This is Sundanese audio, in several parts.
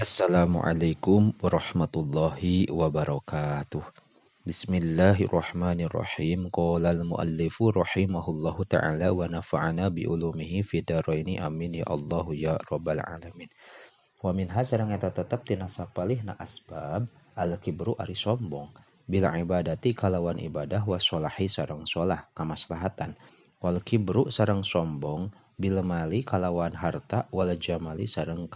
Assalamualaikum warahmatullahi wabarakatuh. Bismillahirrahmanirrahim. Qolal muallifu rahimahullahu ta'ala wa nafa'ana bi ulumihi fid dharaini amin ya Allah ya rabbal alamin. Wa min hasarang eta tetep tina sapalihna asbab al kibru ari sombong bila ibadati kalawan ibadah wa sholahi sareng sholah kamaslahatan. Wal kibru sareng sombong bila mali kalawan harta wal jamali sareng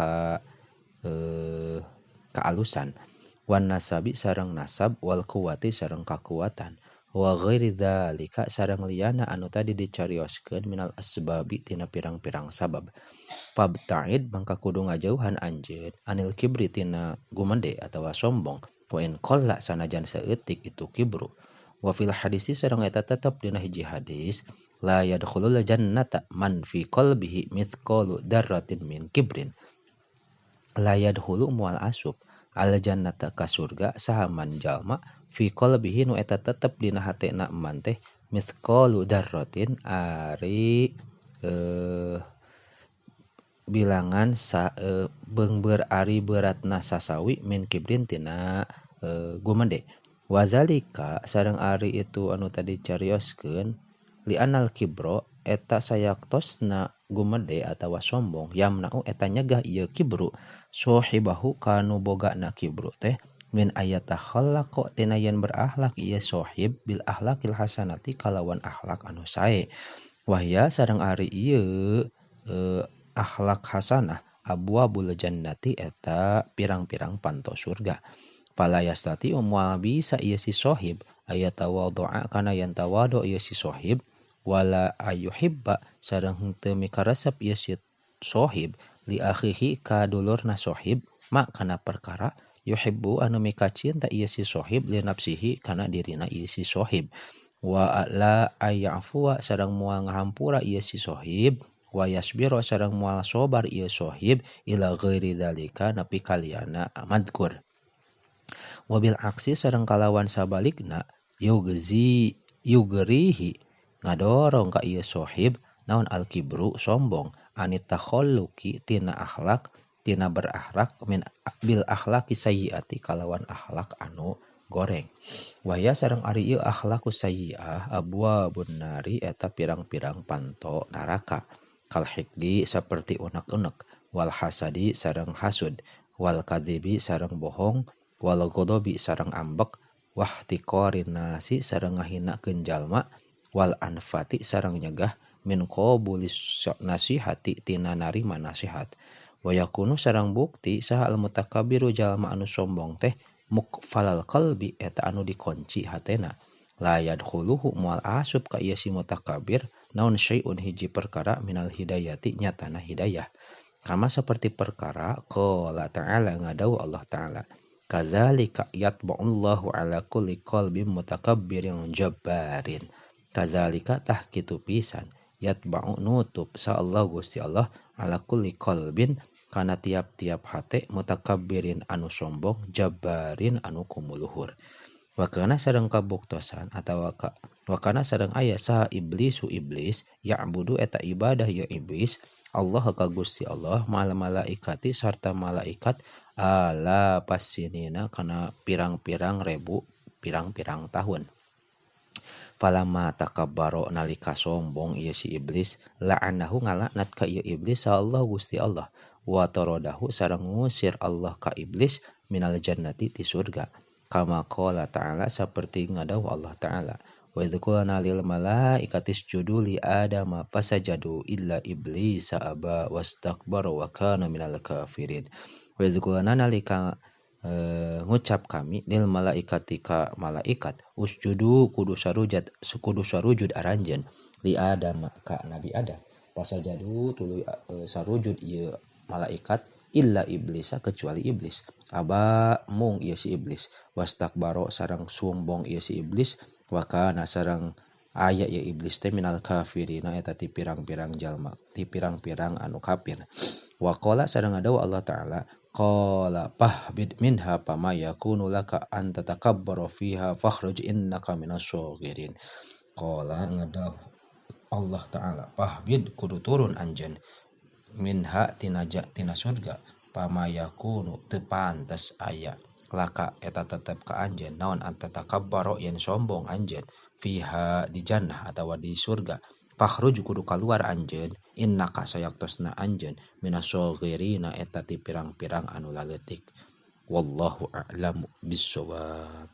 kealusan wan nasabi sareng nasab wal kuwati sareng kakuatan wa ghairi dzalika sareng liyana anu tadi dicarioskeun minal asbabi tina pirang-pirang sabab fabta'id mangka kudu ngajauhan anjeun anil kibri tina gumende atawa sombong poin qalla sanajan saeutik itu kibru wa fil hadisi sareng eta tetep dina hiji hadis la yadkhulul jannata man fi qalbihi mithqalu dzarratin min kibrin layad hulu mual asup al jannata ka surga sahaman jalma fi qalbihi nu eta tetep dina hatena eman teh mithqalu dzarratin ari bilangan beungbeur ari beratna sasawi min kibrin tina gumende wazalika sareng ari itu anu tadi carioskeun li anal kibro eta sayaktosna gumede atawa sombong yamna'u eta nyegah ieu kibru sohibahu kanu bogana kibru teh min ayata khallaqa tina yen berakhlak ieu sohib bil akhlakil hasanati kalawan akhlak anu sae wahya sareng ari ieu akhlak hasanah abwabul jannati eta pirang-pirang panto surga pala yastati moal bisa ieu si sohib ayata wadu'a kana yen tawadu ieu si sohib wala ayuhibba sareng henteu mikaresep ieu si sohib li akhihi ka dulurna sohib mak kana perkara yuhibbu anu mika cinta ieu si sohib li nafsihi kana dirina ieu si sohib wa la ayafua sareng moal ngahampura ieu si sohib wa yasbiru sareng moal sobar ieu sohib ila ghairi dzalika nepi kaliyana madkur wabil aksi sareng kalawan sabalikna yugrihi ngadorong ka ieu sohib naon al kibru sombong anit takhalluqi tina akhlak tina berakhlak min bil akhlaqi sayyiati kalawan akhlak anu goreng waya sareng ari ieu akhlaqus sayyiah abwabun nari eta pirang-pirang panto neraka kal hikdi saperti unek-unek wal hasadi sareng hasud wal kadzibi sareng bohong wal ghadabi sareng ambek wahtiqorin nasi sareng ngahinakeun jalma wal anfati sareng nyegah min qabulis nasihati tina narima nasihat wa yakunu sareng bukti saha al mutakabbiru jalma anu sombong teh mukfalal qalbi eta anu dikunci hatena la yadkhuluhu mual asup ka ieu si mutakabbir naun syai'un hiji perkara minal hidayati nyatana hidayah kama seperti perkara qala ta'ala ngadau Allah ta'ala kadzalika yatba'ullahu ala kulli qalbin mutakabbirin jabbarin kadzalika tah kitu pisan yatba'u nutup sa Allah Gusti Allah ala kulli qalbin kana tiap-tiap hate mutakabbirin anu sombong jabbarin anu kumuluhur wa kana sareng kabuktosan atawa wa kana sareng aya saha iblis ya'budu eta ibadah ya iblis Allah ka Gusti Allah mal malaikati sarta malaikat ala pasinina kana pirang-pirang ribu pirang-pirang tahun Falama takabbaro nalika sombong ieu si iblis la'anahu ngalaknat ka ieu iblis sa Allah Gusti Allah wa taradahu sareng ngusir Allah ka iblis minal jannati ti surga kama qala ta'ala saperti ngadau Allah ta'ala wa idz qulna lil malaikati isjudu li adama fasajadu illa iblisa aba wastakbara wa kana minal kafirin wa idz qulna nalika ngucap kami lil malaikati ka malaikat usjudu kudu sarujud aranjeun li adam ka nabi adam pasajadu tuluy sarujud ieu malaikat illa iblisa kecuali iblis aba mung ieu si iblis wastakbaro sareng sombong ieu si iblis wa kana sareng aya ieu iblis teh minal kafirina eta ti pirang-pirang jalma ti pirang-pirang anu kafir wa qala sareng adawa Allah taala qala fahbid minha fama yakunu laka an tatakabbara fiha fakhruj innaka minasy-syaghirin qala ngadaw Allah taala fahbid kudu turun anjeun minha tina surga pamayakunu teu pantes aya laka eta tetep ka anjeun naon anta takabbaro yen sombong anjeun fiha di jannah atawa di surga fakhruj kudu kaluar anjeun innaka sayaktosna anjeun minasoghirina eta ti pirang-pirang anu laleutik wallahu a'lamu bissawab.